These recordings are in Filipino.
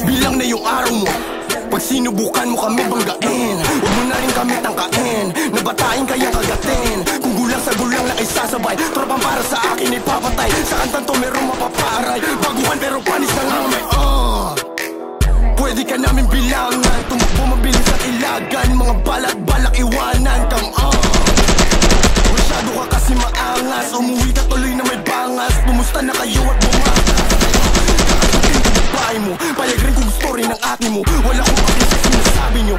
Bilang na yung araw mo, pag sinubukan mo kami banggain. Huwag mo na rin kami tangkain, nabatain kayang kagatin. Kung gulang sa gulang na isasabay, tropang para sa akin ay papatay. Sa kantang to merong mapaparay, baguhan pero panis na nga may pwede ka namin bilangan, tumakbo mabilis at ilagan. Mga balak iwanan kang masyado ka kasi maangas, umuwi ka tuloy na may bangas. Pumusta na kayo at bumakas, kakasapin ko babae mo, payag rin kung story ng akin mo. Wala kong pakit sa sinasabi nyo,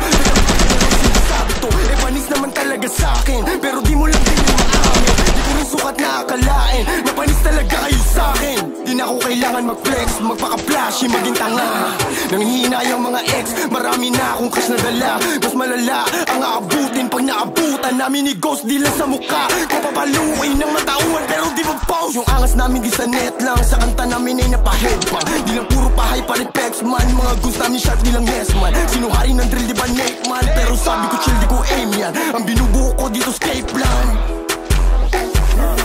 sinasabi to, panis naman talaga sa'kin. Pero di mo lang din yung maamin, di ko rin sukat na akalain na panis talaga kayo sa'kin. Di na ako kailangan mag-flex, magpaka-flashy, maging tanga. Nanghihina yung mga ex, marami na akong cash na dala. Mas malala ang aabutin pag naabutan namin ni Ghost, di lang sa mukha. Kapapaluin ng matauhan pero di pa pause. Yung angas namin di sa net lang, sa kanta namin ay napaheadbang. Di lang puro pahay pa rin pex man, mga goons namin shot di lang yes man. Sinuhari ng drill di ba Nate man, pero sabi ko chill di ko aim yan. Ang binubuo ko dito escape plan.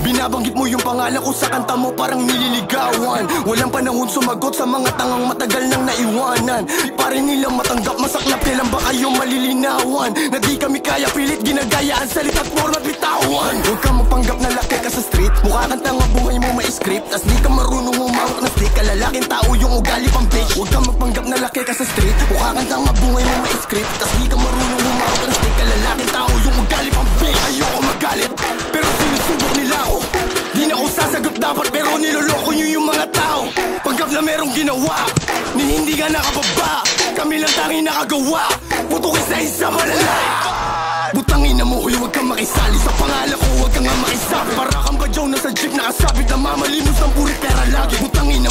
Binabanggit mo yung pangalan ko sa kanta mo parang nililigawan. Walang panahon sumagot sa mga tangang matagal nang naiwanan. Di pa rin nilang matanggap, masaklap kailan ba kayo malilinawan? Na di kami kaya pilit ginagayaan, salita't format bitawan. Huwag kang mapanggap na laki ka sa street, mukha kang tanga buhay mo may script. Tas di ka marunong umawak na stick, kalalaking tao yung ugali pang bitch. Huwag kang mapanggap na laki ka sa street, mukha kang tanga buhay mo may script. Tas di ka marunong umawak na stick, kalalaking tao yung ugali pang bitch. Ayoko magalit, pero sinusubok nila ako. Di na ako sasagot dapat pero niloloko nyo yung mga tao. Pagkap na merong ginawa, ni hindi ka nakababa, kami lang tanging nakagawa. Putukin sa isa malala. Butangin na mo, huwag kang makisali sa pangalan ko, huwag kang nga makisabi. Para kang badyaw na sa jeep nakasabit na mamalimos ng puri pera lagi. Butangin na